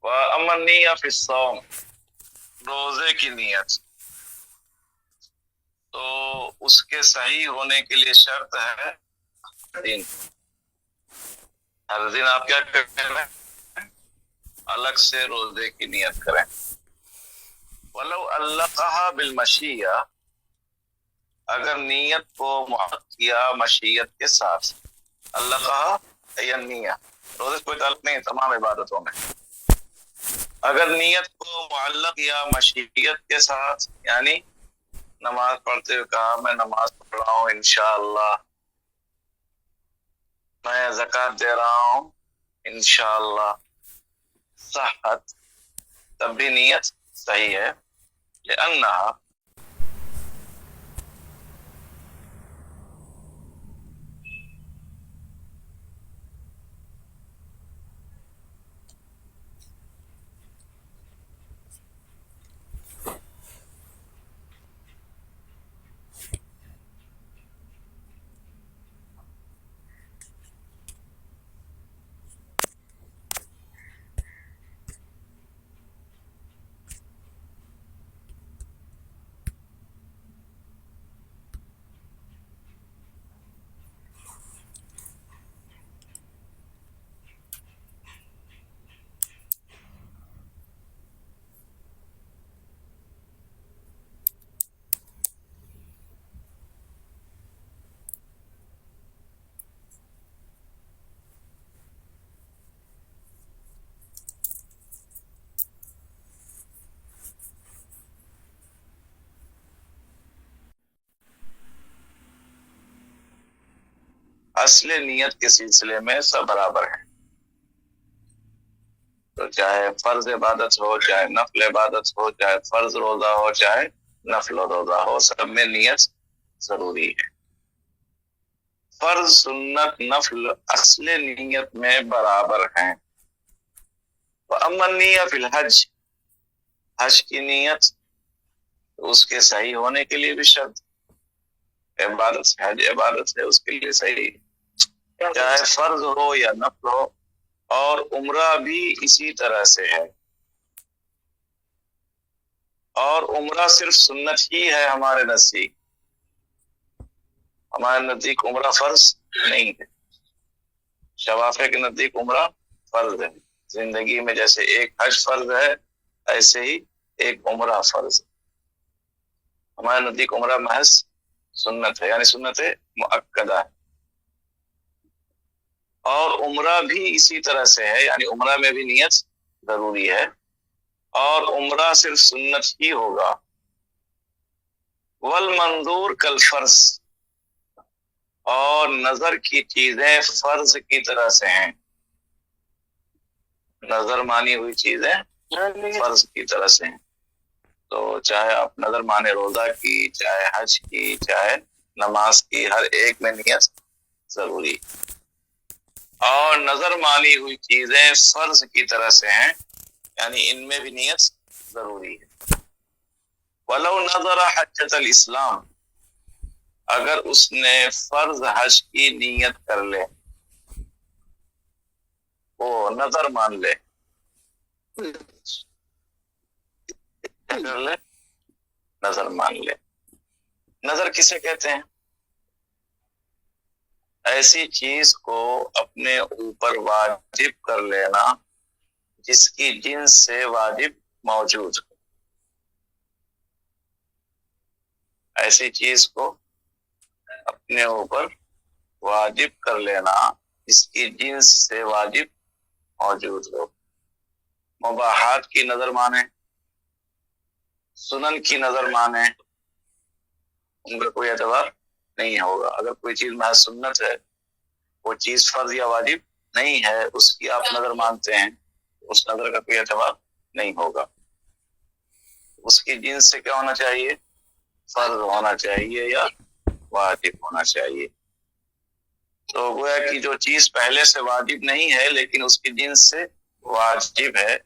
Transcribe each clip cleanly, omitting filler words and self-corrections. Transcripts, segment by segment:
وَأَمَّا النِّيَّةُ فِي الصَّوْمِ، روزے کی نیت تو اس کے صحیح ہونے کے لیے شرط ہے ہر دن آپ کیا کریں؟ الگ سے روزے کی نیت کریں. وَلَوْ عَلَّقَهَا بِالْمَشِيَّةِ، اگر نیت کو معلق کیا مشیت کے ساتھ. عَلَّقَهَا یا نیت، روزے سے کوئی تعلق نہیں تمام عبادتوں میں. اگر نیت کو معلق کیا مشیت کے ساتھ، یعنی نماز پڑھتے ہوئے کہا میں نماز پڑھ رہا ہوں انشاءاللہ، میں زکوٰۃ دے رہا ہوں انشاءاللہ، صحت، تب بھی نیت صحیح ہے. لأنها اصل نیت کے سلسلے میں سب برابر ہیں. تو چاہے فرض عبادت ہو، چاہے نفل عبادت ہو، چاہے فرض روزہ ہو، چاہے نفل روزہ ہو، سب میں نیت ضروری ہے. فرض، سنت، نفل اصل نیت میں برابر ہیں. وَأَمَّا النِّيَّةُ فِي الْحَجِّ، حج کی نیت اس کے صحیح ہونے کے لیے بھی شرط. عبادت حج عبادت ہے، اس کے لیے صحیح، چاہے فرض ہو یا نفل ہو. اور عمرہ بھی اسی طرح سے ہے. اور عمرہ صرف سنت ہی ہے ہمارے نزدیک. ہمارے نزدیک عمرہ فرض نہیں ہے. شوافع کے نزدیک عمرہ فرض ہے. زندگی میں جیسے ایک حج فرض ہے، ایسے ہی ایک عمرہ فرض ہے. ہمارے نزدیک عمرہ محض سنت ہے، یعنی سنت مؤکدہ ہے. اور عمرہ بھی اسی طرح سے ہے، یعنی عمرہ میں بھی نیت ضروری ہے. اور عمرہ صرف سنت ہی ہوگا. والمنظور کالفرض، اور نظر کی چیزیں فرض کی طرح سے ہیں. نظر مانی ہوئی چیزیں فرض کی طرح سے ہیں. تو چاہے آپ نظر مانے روزہ کی، چاہے حج کی، چاہے نماز کی، ہر ایک میں نیت ضروری. اور نظر مانی ہوئی چیزیں فرض کی طرح سے ہیں، یعنی ان میں بھی نیت ضروری ہے. وَلَوْ نَظَرَ حَجَّةَ الْإِسْلَامِ، اگر اس نے فرض حج کی نیت کر لے، وہ نظر مان لے، کر لے، نظر مان لے. نظر کسے کہتے ہیں؟ ایسی چیز کو اپنے اوپر واجب کر لینا جس کی جنس سے واجب موجود ہو. ایسی چیز کو اپنے اوپر واجب کر لینا جس کی جنس سے واجب موجود ہو. مباحات کی نظر مانے، سنن کی نظر مانے، ان کا کوئی اعتبار نہیں ہوگا. اگر کوئی چیز محض سنت ہے، وہ چیز فرض یا واجب نہیں ہے، اس کی آپ نظر مانتے ہیں، اس نظر کا کوئی اعتبار نہیں ہوگا. اس کی جنس سے کیا ہونا چاہیے؟ فرض ہونا چاہیے یا واجب ہونا چاہیے. تو گویا کہ جو چیز پہلے سے واجب نہیں ہے لیکن اس کی جنس سے واجب ہے،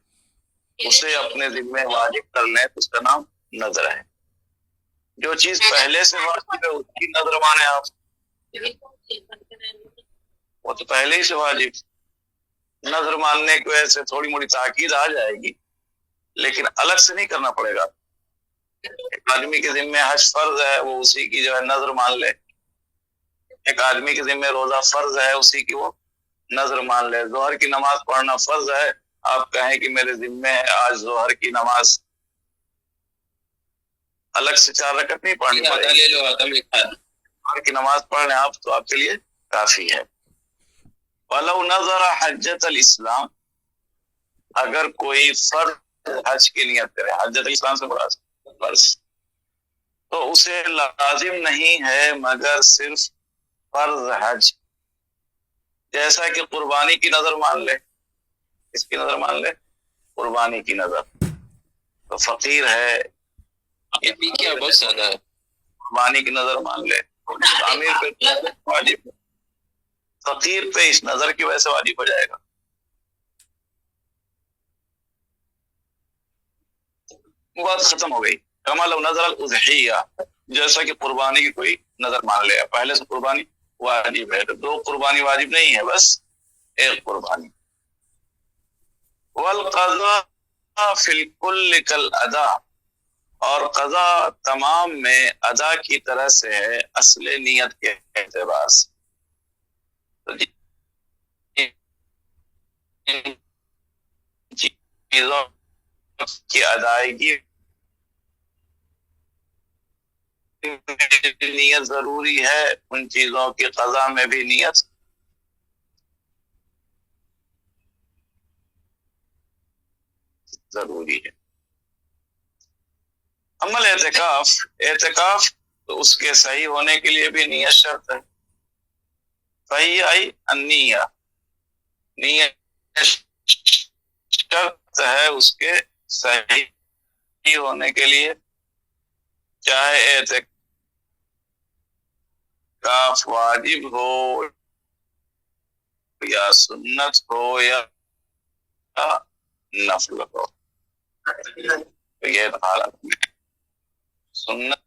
اسے اپنے ذمہ واجب کر لیں تو اس کا نام نظر ہے. جو چیز پہلے سے واجب ہے اس کی نظر مانے آپ، وہ تو پہلے ہی سے واجب. نظر ماننے کی وجہ سے تھوڑی موڑی تاکید آ جائے گی، لیکن الگ سے نہیں کرنا پڑے گا۔ ایک آدمی کے ذمہ حج فرض ہے، وہ اسی کی جو ہے نظر مان لے۔ ایک آدمی کے ذمہ روزہ فرض ہے، اسی کی وہ نظر مان لے۔ ظہر کی نماز پڑھنا فرض ہے، آپ کہیں کہ میرے ذمہ ہے آج ظہر کی نماز الگ سے 4 رکعت نہیں پڑھنی پڑے گی، ظہر کی نماز پڑھ لیں آپ تو آپ کے لیے کافی ہے۔ وَلَوْ نَظَرَ حَجَّةَ الْإِسْلام، اگر کوئی فرض حج کی نیت کرے، حجۃ الاسلام سے مراد فرض، تو اسے لازم نہیں ہے مگر صرف فرض حج، جیسا کہ قربانی کی نظر مان لے۔ اس کی نظر مان لے، قربانی کی نظر، تو فقیر ہے، کیا بہت زیادہ ہے، قربانی کی نظر مان لے، امیر پہ واجب، فقیر پہ اس نظر کی وجہ سے واجب ہو جائے گا۔ بات ختم ہو گئی۔ کما لو نظر الاضحیہ، جیسا کہ قربانی کی کوئی نظر مان لے، پہلے سے قربانی واجب ہے تو 2 قربانی واجب نہیں ہے، بس 1 قربانی۔ والقضاء فی الکل کالادا، اور قضا تمام میں ادا کی طرح سے ہے اصل نیت کے اعتبار سے۔ چیزوں کی ادائیگی نیت ضروری ہے، ان چیزوں کی قضا میں بھی نیت ضروری ہے۔ عمل اعتکاف، اعتکاف تو اس کے صحیح ہونے کے لیے بھی نیت شرط ہے۔ صحیح آئی النیہ، نیت شرط ہے اس کے صحیح ہونے کے لیے، چاہے اعتکاف واجب ہو یا سنت ہو یا نفل ہو، یہ حالت میں سنت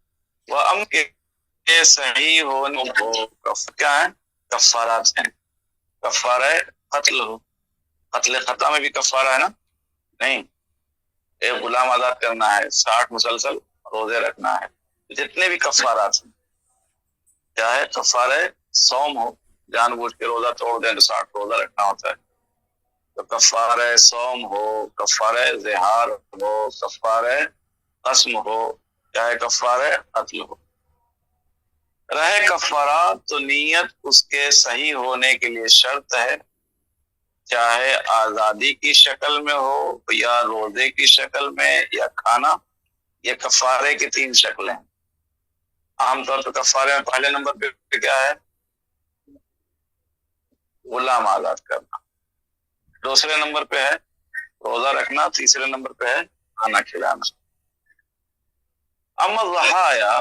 و ام کے صحیح ہونے ہو کیا ہے؟ کفارات ہیں۔ کفارہ قتل ہو، قتل خطا میں بھی کفارہ ہے نا؟ نہیں، ایک غلام آزاد کرنا ہے، 60 مسلسل روزے رکھنا ہے، جتنے بھی کفارات ہیں، چاہے کفارہ صوم ہو، جان بوجھ کے روزہ توڑ دیں تو 60 روزہ رکھنا ہوتا ہے، تو کفارہ صوم ہو، کفارہ زہار ہو، کفارہ قسم ہو، چاہے کفارہ قتل ہو، رہے کفارات تو نیت اس کے صحیح ہونے کے لیے شرط ہے، چاہے آزادی کی شکل میں ہو یا روزے کی شکل میں یا کھانا۔ یہ کفارے کی 3 شکلیں، عام طور پہ کفارے میں پہلے نمبر پہ کیا ہے؟ غلام آزاد کرنا، دوسرے نمبر پہ ہے روزہ رکھنا، تیسرے نمبر پہ ہے کھانا کھلانا۔ اما الضحایا،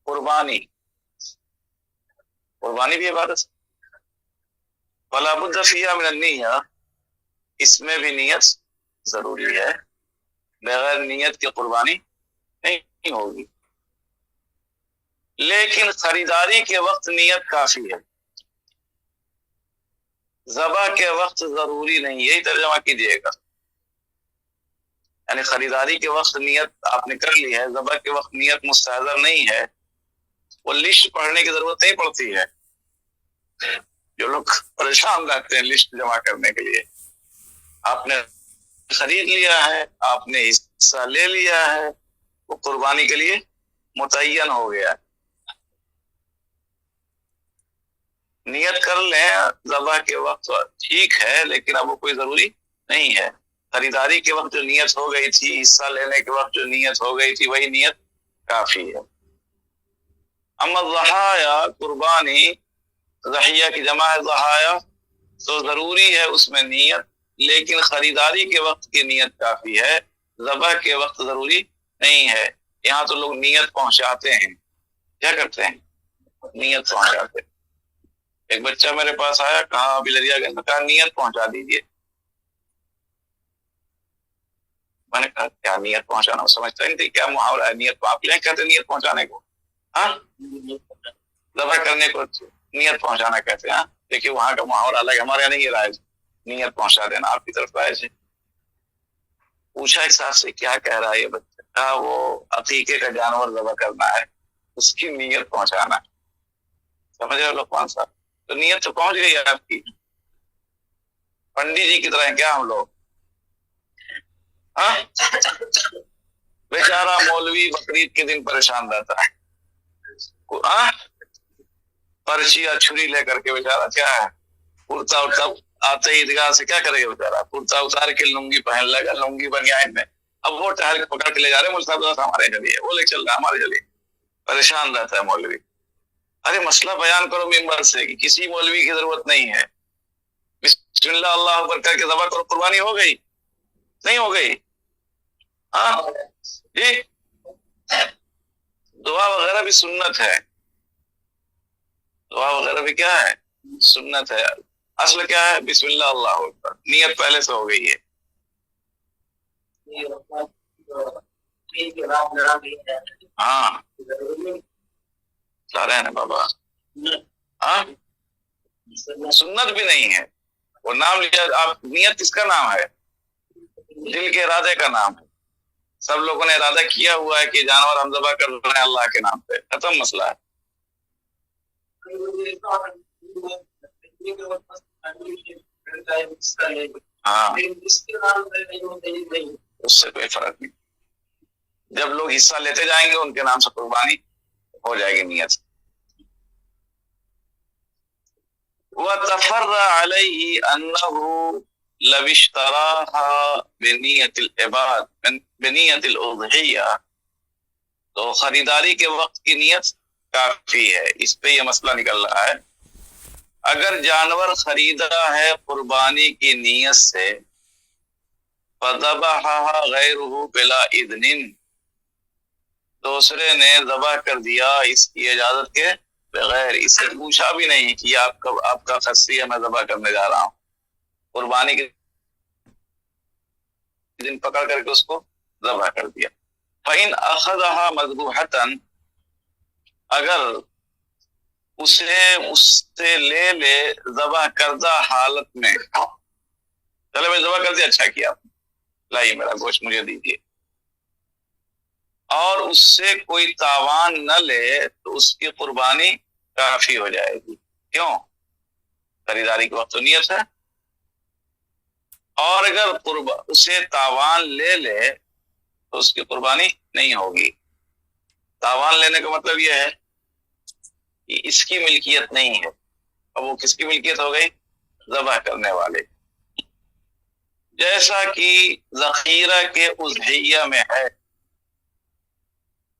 قربانی، قربانی بھی عبادت، فلا بد فیہا من النیہ، اس میں بھی نیت ضروری ہے، بغیر نیت کی قربانی نہیں ہوگی، لیکن خریداری کے وقت نیت کافی ہے، ذبح کے وقت ضروری نہیں، یہی ترجمہ کیجیے گا، یعنی خریداری کے وقت نیت آپ نے کر لی ہے، ذبح کے وقت نیت مستحضر نہیں ہے، وہ لسٹ پڑھنے کی ضرورت نہیں پڑتی ہے۔ جو لوگ پریشان رہتے ہیں لسٹ جمع کرنے کے لیے، آپ نے خرید لیا ہے، آپ نے حصہ لے لیا ہے، وہ قربانی کے لیے متعین ہو گیا، نیت کر لیں ذبح کے وقت ٹھیک ہے، لیکن اب وہ کوئی ضروری نہیں ہے۔ خریداری کے وقت جو نیت ہو گئی تھی، حصہ لینے کے وقت جو نیت ہو گئی تھی، وہی نیت کافی ہے۔ اما الضحایا، قربانی، ضحیہ کی جمع ہے ضحایا، تو ضروری ہے اس میں نیت، لیکن خریداری کے وقت کی نیت کافی ہے، ذبح کے وقت ضروری نہیں ہے۔ یہاں تو لوگ نیت پہنچاتے ہیں، کیا کرتے ہیں؟ نیت پہنچاتے ہیں۔ ایک بچہ میرے پاس آیا، کہا بلریا گنج میں، کہا نیت پہنچا دیجیے۔ میں نے کہا کیا نیت پہنچانا؟ سمجھتا نہیں تھی کیا محاورہ ہے نیت، آپ کیا کہتے ہیں نیت پہنچانے کو؟ ہاں، ذبح کرنے کو نیت پہنچانا کہتے ہیں۔ ہاں، دیکھیے وہاں کا محاورہ الگ، ہمارے یہاں نہیں یہ رائج۔ نیت پہنچا دینا آپ کی طرف سے. پوچھا ایک صاحب سے کیا کہہ رہا ہے یہ بچہ؟ کہا وہ عقیقے کا جانور ذبح کرنا ہے، اس کی نیت پہنچانا ہے. سمجھ رہے لوگ کون صاحب؟ تو نیت تو پہنچ گئی ہے آپ کی. پنڈی جی کی طرح ہیں کیا ہم لوگ؟ بیچارہ مولوی بقرعید کے دن پریشان رہتا ہے، پرچی یا چھری لے کر کے بیچارہ کیا ہے کرتا ارتا آتے ہی عیدگاہ سے کیا کرے گا بیچارہ؟ کرتا اتار کے لنگی پہن لے گا، لنگی بنیان میں. اب وہ ٹہل کے پکڑ کے لے جا رہے ہیں صاحب ہمارے چلیے، وہ لے چل رہا ہے ہمارے چلیے. پریشان رہتا ہے مولوی. ارے مسئلہ بیان کرو ممبر سے کہ کسی مولوی کی ضرورت نہیں ہے، بسم اللہ اللہ اکبر کر کے ذبح کرو. قربانی ہو گئی نہیں ہو گئی؟ ہاں جی. دعا وغیرہ بھی سنت ہے، دعا وغیرہ بھی کیا ہے؟ سنت ہے. اصل کیا ہے؟ بسم اللہ اللہ اکبر. نیت پہلے سے ہو گئی ہے. ہاں سارے ہیں بابا. ہاں سنت بھی نہیں ہے. وہ نام لیا آپ، نیت کس کا نام ہے؟ دل کے ارادے کا نام ہے. سب لوگوں نے ارادہ کیا ہوا ہے کہ جانور ہم ذبح کر رہے ہیں اللہ کے نام پہ، ختم مسئلہ ہے. ہاں اس سے کوئی فرق نہیں. جب لوگ حصہ لیتے جائیں گے ان کے نام سے قربانی ہو جائے گی نیت. وَتَفَرَّ عَلَيْهِ أَنَّهُ لَوِ اشْتَرَاهَا بِنِيَّةِ الْعِبَادِ بِنِيَّةِ الْأُضْحِيَّةِ، تو خریداری کے وقت کی نیت کافی ہے. اس پہ یہ مسئلہ نکل رہا ہے. اگر جانور خریدا ہے قربانی کی نیت سے، فَذَبَحَهَا غَيْرُهُ بِلَا إِذْنٍ، دوسرے نے ذبح کر دیا اس کی اجازت کے بغیر، اس سے پوچھا بھی نہیں کہ آپ کا خصی ہے میں ذبح کرنے جا رہا ہوں، قربانی کے دن پکڑ کر کے اس کو ذبح کر دیا. فَإِنْ أَخَذَهَا مَذْبُوحَةً، اگر اسے اس سے لے لے ذبح کردہ حالت میں، چلو میں ذبح کر دیا، اچھا کیا، لائیے میرا گوشت مجھے دیجیے، اور اس سے کوئی تاوان نہ لے تو اس کی قربانی کافی ہو جائے گی. کیوں؟ خریداری کے وقت تو نیت ہے. اور اگر اسے تاوان لے لے تو اس کی قربانی نہیں ہوگی. تاوان لینے کا مطلب یہ ہے کہ اس کی ملکیت نہیں ہے. اب وہ کس کی ملکیت ہو گئی؟ ذبح کرنے والے. جیسا کہ ذخیرہ کے اضحیہ میں ہے.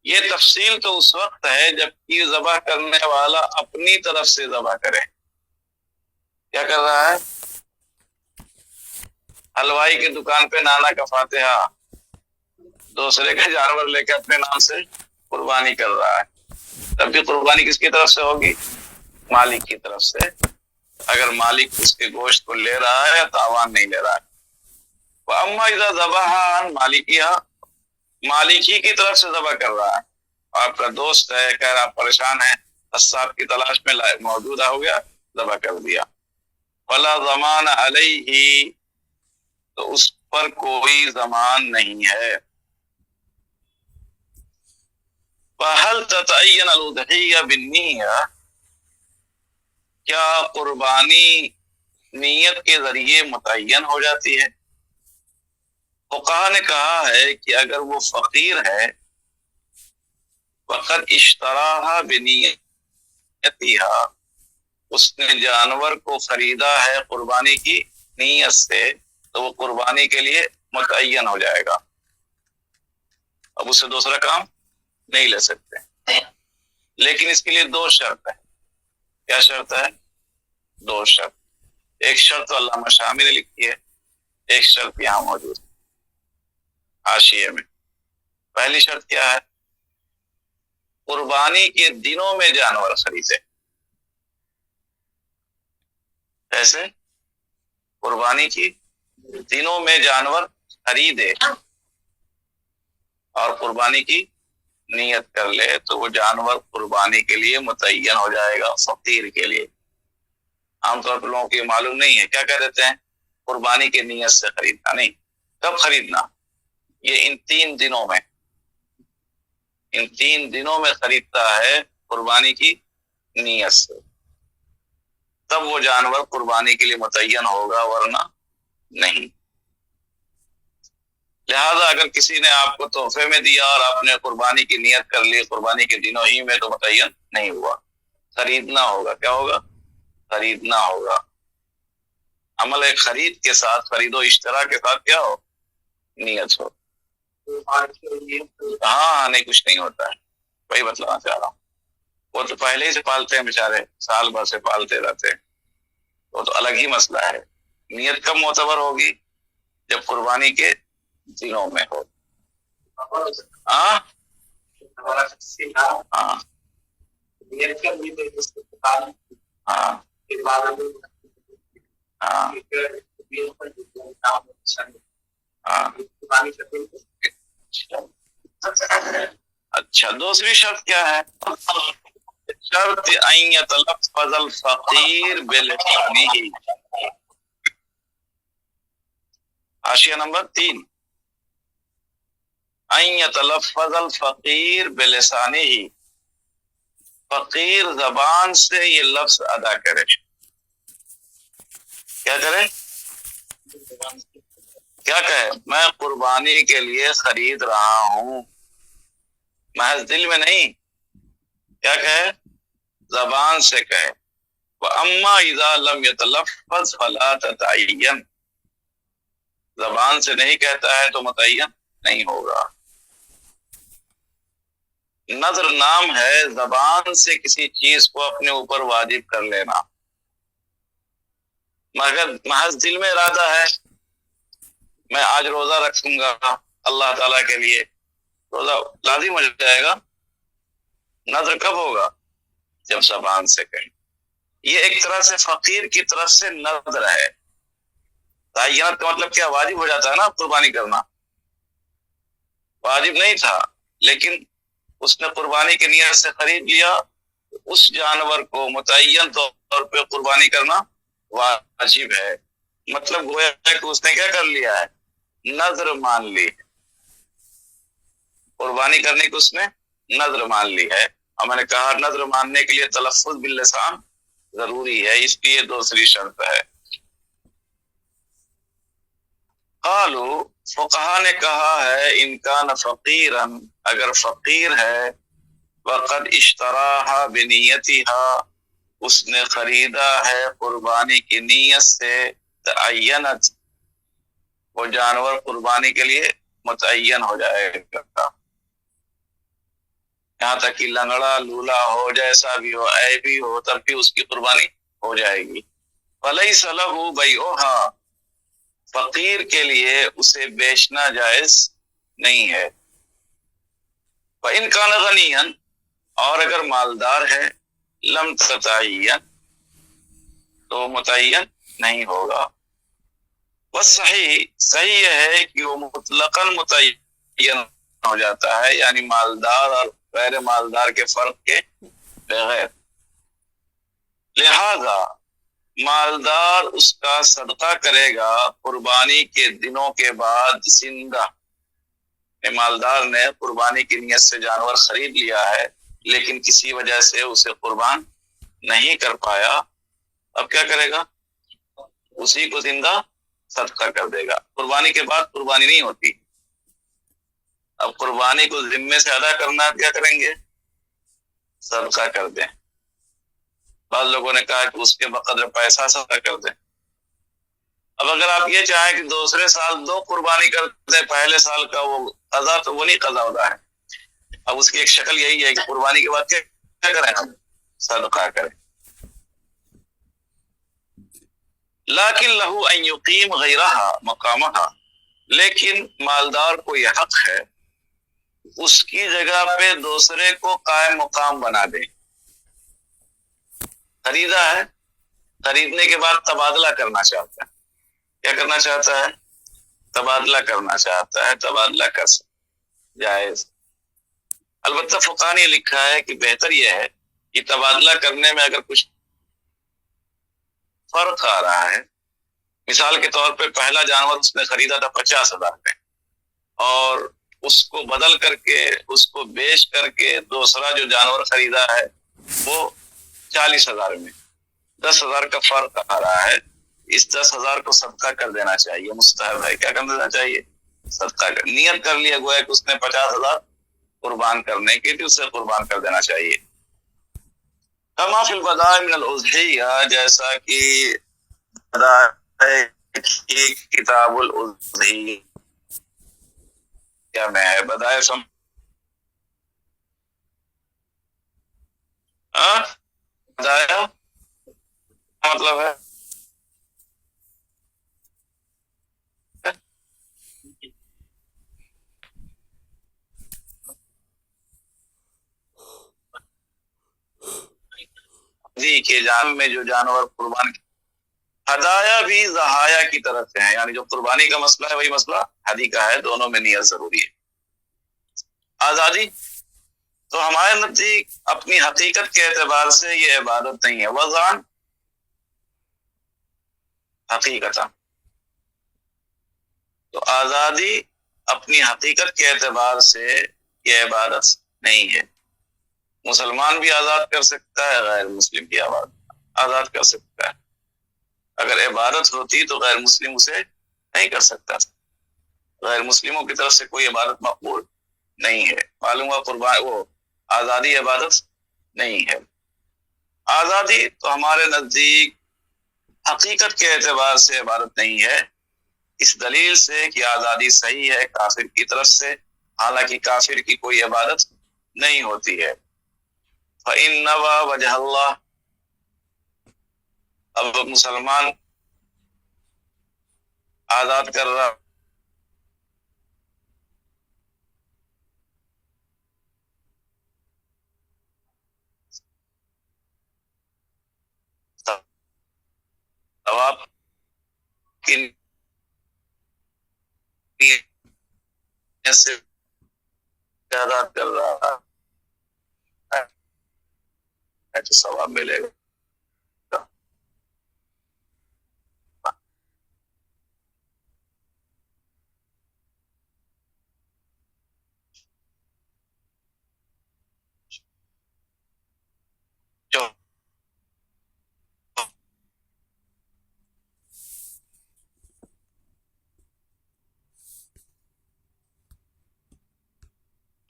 یہ تفصیل تو اس وقت ہے جب کہ ذبح کرنے والا اپنی طرف سے ذبح کرے. کیا کر رہا ہے؟ حلوائی کی دکان پہ نانا کا فاتحہ دوسرے کا جانور لے کے اپنے نام سے قربانی کر رہا ہے. تب بھی قربانی کس کی طرف سے ہوگی؟ مالک کی طرف سے. اگر مالک اس کے گوشت کو لے رہا ہے یا تاوان نہیں لے رہا ہے. وَأَمَّا إِذَا ذَبَحَ عَنْ مَالِكِهَا، مالک ہی کی طرف سے ذبح کر رہا ہے. آپ کا دوست ہے، کہہ رہا آپ پریشان ہیں، قصاب کی تلاش میں موجود ہو گیا، ذبح کر دیا. فَلَا ضَمَانَ عَلَيْهِ، تو اس پر کوئی ضمان نہیں ہے. فَهَلْ تَتَعَيَّنَ الْأُضْحِيَّةُ بِالنِّيَّةِ، کیا قربانی نیت کے ذریعے متعین ہو جاتی ہے؟ فقہا نے کہا ہے کہ اگر وہ فقیر ہے، فقط اشتراها بنیتها، اس نے جانور کو خریدا ہے قربانی کی نیت سے، تو وہ قربانی کے لیے متعین ہو جائے گا. اب اسے دوسرا کام نہیں لے سکتے. لیکن اس کے لیے دو شرط ہے. کیا شرط ہے؟ دو شرط. ایک شرط علامہ شامی نے لکھی ہے، ایک شرط یہاں موجود ہے حاشیے میں. پہلی شرط کیا ہے؟ قربانی کے دنوں میں جانور خریدے. ایسے قربانی کی دنوں میں جانور خریدے اور قربانی کی نیت کر لے تو وہ جانور قربانی کے لیے متعین ہو جائے گا فقیر کے لیے. عام طور پر لوگوں کو یہ معلوم نہیں ہے، کیا کہہ دیتے ہیں قربانی کی نیت سے خریدنا نہیں. کب خریدنا؟ یہ ان 3 دنوں میں، ان 3 دنوں میں خریدتا ہے قربانی کی نیت سے، تب وہ جانور قربانی کے لیے متعین ہوگا، ورنہ نہیں. لہذا اگر کسی نے آپ کو تحفے میں دیا اور آپ نے قربانی کی نیت کر لی قربانی کے دنوں ہی میں، تو متعین نہیں ہوا، خریدنا ہوگا. کیا ہوگا؟ خریدنا ہوگا. عمل ایک خرید کے ساتھ، خرید و اشترا کے ساتھ کیا ہو؟ نیت ہو. ہاں نہیں، کچھ نہیں ہوتا ہے، وہی بتلانا چاہ رہا ہوں. وہ تو پہلے ہی سے پالتے ہیں بیچارے، سال بھر سے پالتے رہتے ہیں، وہ تو الگ ہی مسئلہ ہے. نیت کب معتبر ہوگی؟ جب قربانی کے دنوں میں ہو. ہاں ہاں ہاں اچھا، دوسری شرط کیا ہے؟ شرط ان یتلفظ الفقیر بلسانہ. حاشیہ نمبر 3. ان یتلفظ الفقیر بلسانہ، فقیر زبان سے یہ لفظ ادا کرے. کیا کرے؟ کیا کہے؟ میں قربانی کے لیے خرید رہا ہوں، محض دل میں نہیں. کیا کہے؟ زبان سے کہے. وَأَمَّا إِذَا لَمْ يَتَلَفَّظْ فَلَا تَتَعَيَّنْ، زبان سے نہیں کہتا ہے تو متعین نہیں ہوگا. نظر نام ہے زبان سے کسی چیز کو اپنے اوپر واجب کر لینا، مگر محض دل میں ارادہ ہے میں آج روزہ رکھوں گا اللہ تعالیٰ کے لیے، روزہ لازم ہو جائے گا. نظر کب ہوگا؟ جب زبان سے کہیں. یہ ایک طرح سے فقیر کی طرف سے نظر ہے. تعینت کا مطلب کیا؟ واجب ہو جاتا ہے نا قربانی کرنا. واجب نہیں تھا لیکن اس نے قربانی کی نیت سے خرید لیا، اس جانور کو متعین طور پہ قربانی کرنا واجب ہے. مطلب گویا ہے کہ اس نے کیا کر لیا ہے؟ نظر مان لی. قربانی کرنے کی اس نے نظر مان لی ہے. اور میں نے کہا نظر ماننے کے لیے تلفظ باللسان ضروری ہے، اس لیے دوسری شرط ہے. قالو، فقہا نے کہا ہے ان کان فقیرا، اگر فقیر ہے، وقد اشتراها بنیتها، اس نے خریدا ہے قربانی کی نیت سے، تعینت، وہ جانور قربانی کے لیے متعین ہو جائے گا. یہاں تک کہ لنگڑا لولا ہو، جیسا بھی ہو، عیبی ہو، تب بھی اس کی قربانی ہو جائے گی. فلیس لہ بیعھا، فقیر کے لیے اسے بیچنا جائز نہیں ہے. وَإِنْ كَانَ غَنِيًّا، اور اگر مالدار ہے، لم تتعین، تو متعین نہیں ہوگا. والصحیح، صحیح یہ ہے کہ وہ مطلقاً متعین ہو جاتا ہے، یعنی مالدار اور غیر مالدار کے فرق کے بغیر. لہذا مالدار اس کا صدقہ کرے گا قربانی کے دنوں کے بعد زندہ. مالدار نے قربانی کی نیت سے جانور خرید لیا ہے لیکن کسی وجہ سے اسے قربان نہیں کر پایا، اب کیا کرے گا؟ اسی کو زندہ صدقہ کر دے گا. قربانی کے بعد قربانی نہیں ہوتی، اب قربانی کو ذمے سے ادا کرنا، کیا کریں گے؟ صدقہ کر دیں. بعض لوگوں نے کہا کہ اس کے بقدر پیسہ صدقہ کر دیں. اب اگر آپ یہ چاہیں کہ دوسرے سال 2 قربانی کر دیں، پہلے سال کا وہ قضا تو وہ نہیں قضا ہوتا ہے. اب اس کی ایک شکل یہی ہے کہ قربانی کے بعد کیا کریں؟ ہم صدقہ کریں. لیکن لہو ان یقیم غیرہا مقامہا، لیکن مالدار کو یہ حق ہے اس کی جگہ پہ دوسرے کو قائم مقام بنا دے. خریدا ہے، خریدنے کے بعد تبادلہ کرنا چاہتا ہے. کیا کرنا چاہتا ہے؟ تبادلہ کرنا چاہتا ہے. تبادلہ کر سکتا، جائز. البتہ فقہ نے لکھا ہے کہ بہتر یہ ہے کہ تبادلہ کرنے میں اگر کچھ فرق آ رہا ہے مثال کے طور پہ پہلا جانور اس نے خریدا تھا 50,000 میں، اور اس کو بدل کر کے، اس کو بیچ کر کے دوسرا جو جانور خریدا ہے وہ 40,000 میں، 10,000 کا فرق آ رہا ہے. اس 10,000 کو صدقہ کر دینا چاہیے، مستحب ہے. کیا کر دینا چاہیے؟ صدقہ کر. نیت کر لیا گویا کہ اس نے 50,000 قربان کرنے کی تھی، اسے قربان کر دینا چاہیے. کما فی البدائع من الاضحیہ، جیسا کہ کتاب الاضحیہ کیا میں ہے بدائع بدائع مطلب ہے جی کے جان میں جو جانور قربان، ہدایا بھی ضحایا کی طرف سے ہے، یعنی جو قربانی کا مسئلہ ہے وہی مسئلہ ہدی کا ہے، دونوں میں نیت ضروری ہے. آزادی تو ہمارے نزدیک اپنی حقیقت کے اعتبار سے یہ عبادت نہیں ہے، وضعن حقیقت. تو آزادی اپنی حقیقت کے اعتبار سے یہ عبادت نہیں ہے. مسلمان بھی آزاد کر سکتا ہے، غیر مسلم بھی آزاد کر سکتا ہے. اگر عبادت ہوتی تو غیر مسلم اسے نہیں کر سکتا. غیر مسلموں کی طرف سے کوئی عبادت مقبول نہیں ہے. معلوم ہوا قربان وہ آزادی عبادت نہیں ہے. آزادی تو ہمارے نزدیک حقیقت کے اعتبار سے عبادت نہیں ہے، اس دلیل سے کہ آزادی صحیح ہے کافر کی طرف سے، حالانکہ کافر کی کوئی عبادت نہیں ہوتی ہے. فَإِن نَوَى وَجْهَ اللَّهِ، اب مسلمان آزاد کر رہا ثواب کی نیت سے آزاد کر رہا ہے تو ثواب ملے گا.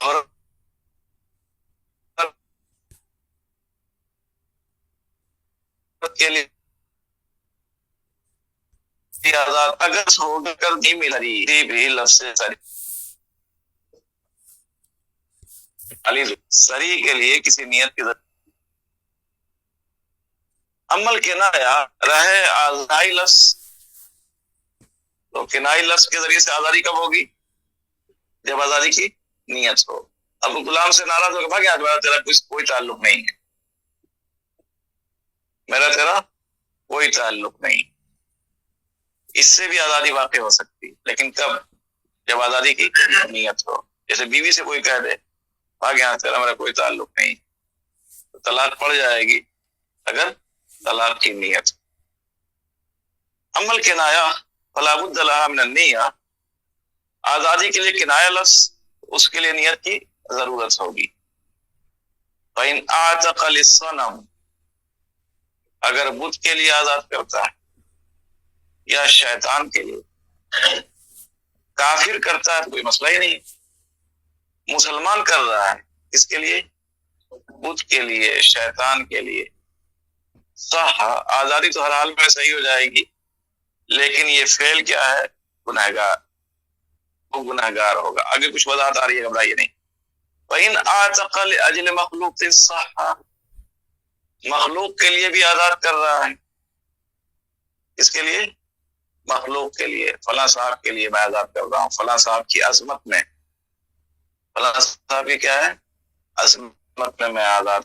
اور کے لیے آزاد اگر ہو کر نہیں ملی بھی لفظ سری کے لیے کسی نیت کی ضرورت. عمل کنایا رہے آزادی لفظ، تو کنائی لفظ کے ذریعے سے آزادی کب ہوگی؟ جب آزادی کی نیت ہو. اب غلام سے ناراض ہو کے بھاگ میرا تیرا کوئی تعلق نہیں ہے، میرا تیرا کوئی تعلق نہیں. اس سے بھی آزادی واقع ہو سکتی، لیکن کب؟ جب آزادی کی نیت ہو. جیسے بیوی سے کوئی کہہ دے بھاگ یہاں تیرا میرا کوئی تعلق نہیں، تو طلاق پڑ جائے گی اگر طلاق کی نیت. عمل کنایا فلا بد لها من النیہ، آزادی کے لیے کنایا لفظ اس کے لیے نیت کی ضرورت ہوگی. فإن اعتق للصنم، اگر بت کے لیے آزاد کرتا ہے یا شیطان کے لیے، کافر کرتا ہے تو کوئی مسئلہ ہی نہیں. مسلمان کر رہا ہے اس کے لیے، بت کے لیے، شیطان کے لیے، صح آزادی تو ہر حال میں صحیح ہو جائے گی، لیکن یہ فعل کیا ہے؟ گنہگار، وہ گنہگار ہوگا. آگے کچھ وضاحت آ رہی ہے، گھبرائیے نہیں. وَإِنْ أَعْتَقَ لِأَجْلِ مَخْلُوقٍ صَحَّ، مخلوق کے لیے بھی آزاد کر رہا ہے. اس کے لیے مخلوق کے لیے، فلاں صاحب کے لیے میں آزاد کر رہا ہوں، فلاں صاحب کی عظمت میں، فلاں صاحب کی کیا ہے؟ عظمت میں آزاد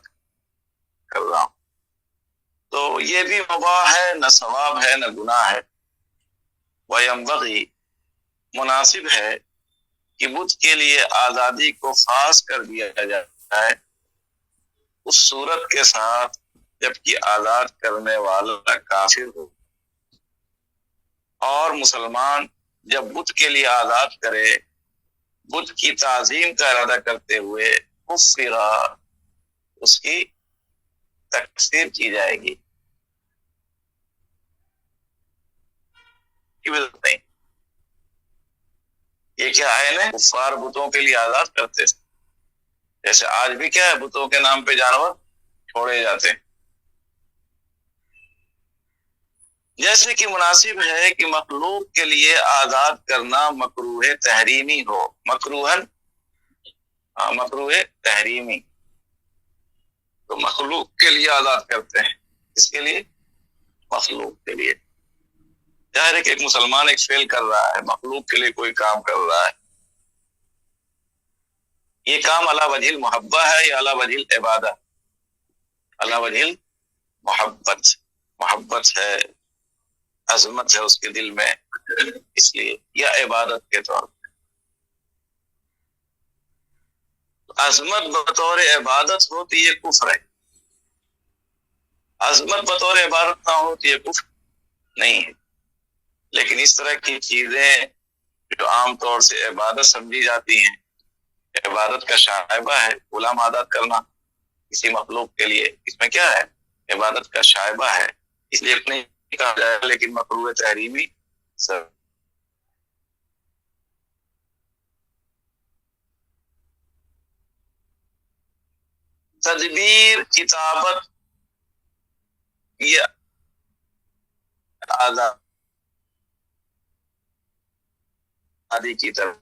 کر رہا ہوں. تو یہ بھی مباح ہے، نہ ثواب ہے نہ گناہ ہے. وَيَنبَغِي، مناسب ہے کہ بت کے لیے آزادی کو خاص کر دیا جائے اس صورت کے ساتھ جبکہ آزاد کرنے والا کافر ہو. اور مسلمان جب بت کے لیے آزاد کرے، بت کی تعظیم کا ارادہ کرتے ہوئے کفرا، اس کی تکفیر کی جائے گی، نہیں۔ یہ کیا ہے نا، کفار بتوں کے لیے آزاد کرتے تھے، جیسے آج بھی کیا ہے، بتوں کے نام پہ جانور چھوڑے جاتے ہیں۔ جیسے کہ مناسب ہے کہ مخلوق کے لیے آزاد کرنا مکروہ تحریمی ہو، مکروہ تحریمی، تو مخلوق کے لیے آزاد کرتے ہیں، اس کے لیے مخلوق کے لیے، ظاہر ہے کہ ایک مسلمان ایک فعل کر رہا ہے، مخلوق کے لیے کوئی کام کر رہا ہے، یہ کام علی وجہ المحبہ ہے یا علی وجہ العبادہ؟ علی وجہ محبت ہے، عظمت ہے اس کے دل میں، اس لیے، یا عبادت کے طور پر؟ عظمت بطور عبادت ہوتی ہے کفر ہے، عظمت بطور عبادت نہ ہوتی ہے کفر نہیں ہے۔ لیکن اس طرح کی چیزیں جو عام طور سے عبادت سمجھی جاتی ہیں، عبادت کا شائبہ ہے، غلام آزاد کرنا کسی مخلوق کے لیے، اس میں کیا ہے، عبادت کا شائبہ ہے، اس لیے نہیں کہا جائے، لیکن مکروہ تحریمی سر۔ تدبیر کتابت یہ آزادی کی طرف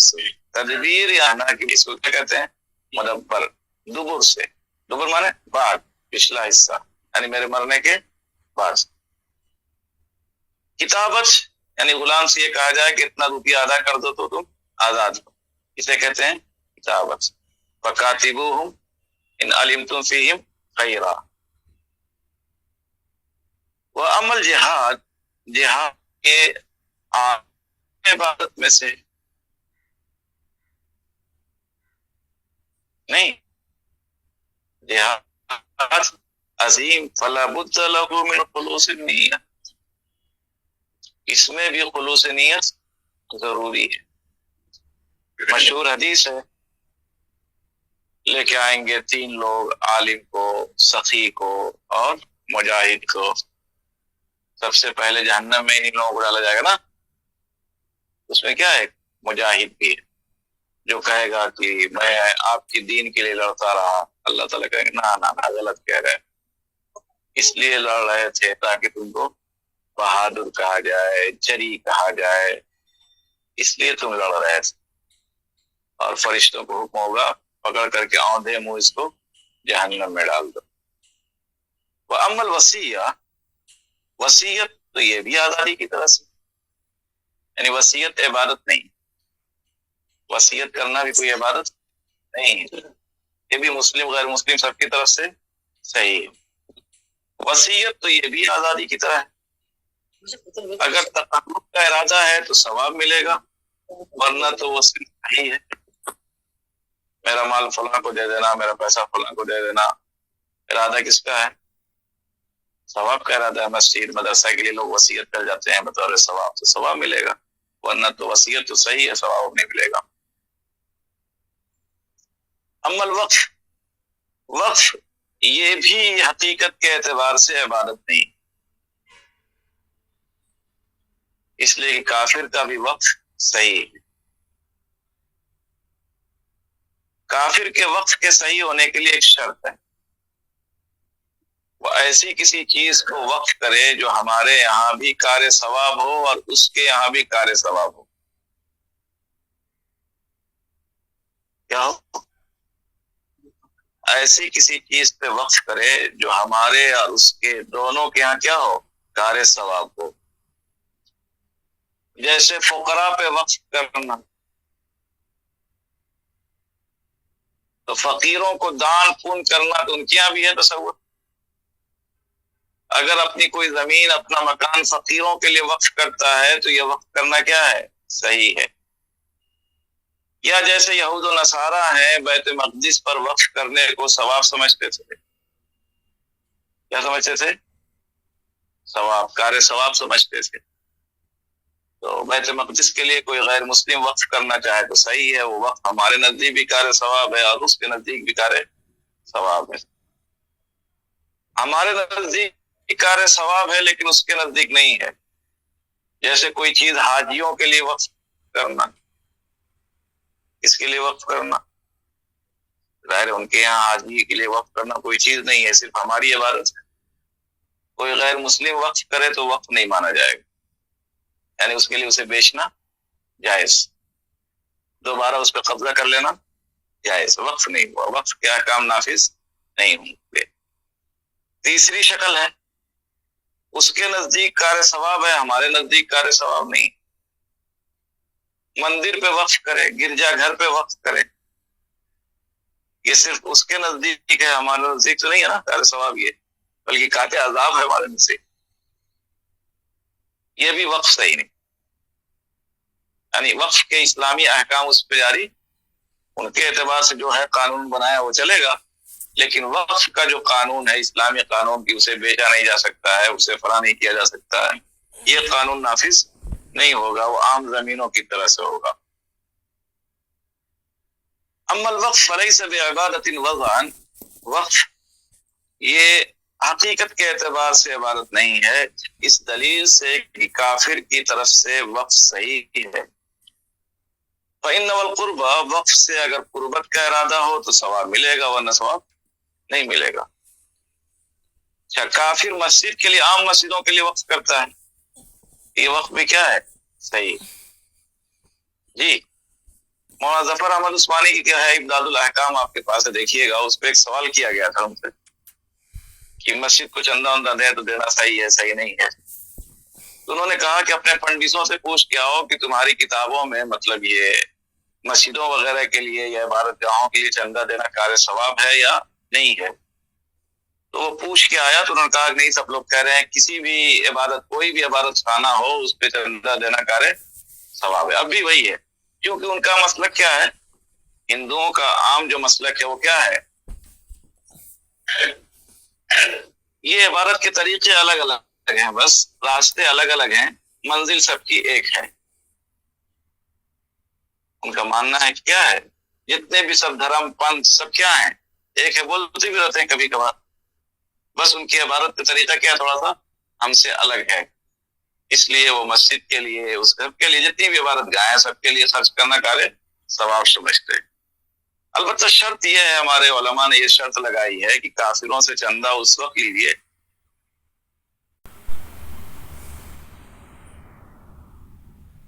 سے، تدبیر یا نا کہ اس کو کیا کہتے ہیں، مدبر، دبر سے، دبر مانے بعد، پچھلا حصہ، یعنی میرے مرنے کے بعد۔ کتابت یعنی غلام سے یہ کہا جائے کہ اتنا روپیہ ادا کر دو تو تم آزاد ہو، اسے کہتے ہیں کتابت۔ فَكَاتِبُوهُمْ إِنْ عَلِمْتُمْ فِيهِمْ خَيْرًا۔ وَأَمَّا الْجِہاد، جہاد کے عبادت میں سے نہیں، جہاد عظیم، فَلَا بُدَّ لَهُ مِنْ خُلُوصِ النِّيَّةِ، اس میں بھی خلوص نیت ضروری ہے۔ مشہور حدیث ہے، لے کے آئیں گے 3 لوگ، عالم کو، سخی کو اور مجاہد کو، سب سے پہلے جہنم میں انہیں لوگوں کو ڈالا جائے گا نا، اس میں کیا ہے، مجاہد بھی ہے، جو کہے گا کہ میں آپ کی دین کے لیے لڑتا رہا، اللہ تعالیٰ کہے گا نا غلط کہہ رہے، اس لیے لڑ رہے تھے تاکہ تم کو بہادر کہا جائے، جری کہا جائے، اس لیے تم لڑ رہے تھے، اور فرشتوں کو حکم ہوگا پکڑ کر کے اوندھے منہ اس کو جہنم میں ڈال دو۔ وَأَمَّا الْوَصِيَّةُ، وصیت تو یہ بھی آزادی کی طرح سے، یعنی وصیت عبادت نہیں، وصیت کرنا بھی کوئی عبادت نہیں ہے، یہ بھی مسلم غیر مسلم سب کی طرف سے صحیح ہے۔ وصیت تو یہ بھی آزادی کی طرح ہے، اگر تقرب کا ارادہ ہے تو ثواب ملے گا، ورنہ تو وہ صرف نہیں ہے، میرا مال فلاں کو دے دینا، میرا پیسہ فلاں کو دے دینا، ارادہ کس کا ہے، ثواب کا ارادہ ہے۔ مسجد مدرسہ کے لیے لوگ وصیت کر جاتے ہیں بطور ثواب، تو ثواب ملے گا، ورنہ تو وصیت تو صحیح ہے، ثواب نہیں ملے گا۔ اما الوقف، وقف یہ بھی حقیقت کے اعتبار سے عبادت نہیں، اس لیے کہ کافر کا بھی وقف صحیح ہے۔ کافر کے وقف کے صحیح ہونے کے لیے ایک شرط ہے، وہ ایسی کسی چیز کو وقف کرے جو ہمارے یہاں بھی کار ثواب ہو اور اس کے یہاں بھی کار ثواب ہو۔ کیا ہو؟ ایسی کسی چیز پہ وقف کرے جو ہمارے اور اس کے دونوں کے یہاں کیا ہو، کار ثواب ہو۔ جیسے فقراء پہ وقف کرنا، تو فقیروں کو دان پون کرنا تو ان کے یہاں بھی ہے تصور۔ اگر اپنی کوئی زمین، اپنا مکان فقیروں کے لیے وقف کرتا ہے تو یہ وقف کرنا کیا ہے، صحیح ہے۔ یا جیسے یہود و نصارہ ہیں، بیت مقدس پر وقف کرنے کو ثواب سمجھتے تھے، کیا سمجھتے تھے، ثواب، کار ثواب سمجھتے تھے، تو بیت مقدس کے لیے کوئی غیر مسلم وقف کرنا چاہے تو صحیح ہے، وہ وقف ہمارے نزدیک بھی کار ثواب ہے اور اس کے نزدیک بھی کار ثواب ہے۔ ہمارے نزدیک کار ثواب ہے لیکن اس کے نزدیک نہیں ہے۔ جیسے کوئی چیز حاجیوں کے لیے وقف کرنا، اس کے لیے وقف کرنا، ظاہر ان کے یہاں حاجی کے لیے وقف کرنا کوئی چیز نہیں ہے، صرف ہماری عبادت ہے۔ کوئی غیر مسلم وقف کرے تو وقف نہیں مانا جائے گا، یعنی اس کے لیے اسے بیچنا جائز، دوبارہ اس پہ قبضہ کر لینا جائز، وقف نہیں ہوا، وقف کے احکام نافذ نہیں ہوں گے۔ تیسری شکل ہے اس کے نزدیک کار ثواب ہے، ہمارے نزدیک کار ثواب نہیں۔ مندر پہ وقف کرے، گرجا گھر پہ وقف کرے، یہ صرف اس کے نزدیک ہے، ہمارے نزدیک تو نہیں ہے نا کار ثواب، یہ بلکہ کاتے عذاب ہے ہمارے نزدیک، یہ بھی وقف صحیح نہیں۔ یعنی وقف کے اسلامی احکام اس پہ جاری، ان کے اعتبار سے جو ہے قانون بنایا وہ چلے گا، لیکن وقف کا جو قانون ہے اسلامی قانون کی، اسے بیچا نہیں جا سکتا ہے، اسے فلاں نہیں کیا جا سکتا ہے، یہ قانون نافذ نہیں ہوگا، وہ عام زمینوں کی طرح سے ہوگا۔ اما الوقف فلیس بعبادۃ وضعا، وقف یہ حقیقت کے اعتبار سے عبادت نہیں ہے، اس دلیل سے کہ کافر کی طرف سے وقف صحیح ہے۔ فإن القربى، وقف سے اگر قربت کا ارادہ ہو تو ثواب ملے گا ورنہ ثواب نہیں ملے گا۔ اچھا، کافر مسجد کے لیے، عام مسجدوں کے لیے وقف کرتا ہے، یہ وقف بھی کیا ہے؟ صحیح۔ جی، مولانا ظفر احمد عثمانی کی کیا ہے امداد الاحکام، آپ کے پاس ہے، دیکھیے گا، اس پہ ایک سوال کیا گیا تھا ان سے کہ مسجد کو چندہ وندہ دے تو دینا صحیح ہے صحیح نہیں ہے، تو انہوں نے کہا کہ اپنے پنڈتوں سے پوچھ کے آؤ کہ تمہاری کتابوں میں مطلب یہ مسجدوں وغیرہ کے لیے یا عبادت گاہوں کے لیے چندہ دینا کار ثواب ہے یا نہیں ہے۔ تو وہ پوچھ کے آیا تو انہوں نے کہا کہ نہیں، سب لوگ کہہ رہے ہیں کسی بھی عبادت، کوئی بھی عبادت خانہ ہو اس پہ چندہ دینا کار ثواب ہے۔ اب بھی وہی ہے، کیونکہ ان کا مسلک کیا ہے، ہندوؤں کا عام جو مسلک ہے وہ کیا ہے، یہ عبادت کے طریقے الگ الگ ہیں، بس راستے الگ الگ ہیں، منزل سب کی ایک ہے۔ ان کا ماننا ہے کہ کیا ہے، جتنے بھی سب دھرم پنتھ سب کیا ہیں، ایک ہے، بولتے بھی رہتے ہیں کبھی کبھار، بس ان کی عبادت کا طریقہ کیا تھوڑا سا ہم سے الگ ہے، اس لیے وہ مسجد کے لیے، اس گھر کے لیے، جتنی بھی عبادت گاہیں سب کے لیے خرچ کرنا کارے ثواب سمجھتے ہیں۔ البتہ شرط یہ ہے، ہمارے علماء نے یہ شرط لگائی ہے کہ کافروں سے چندہ اس وقت لیجیے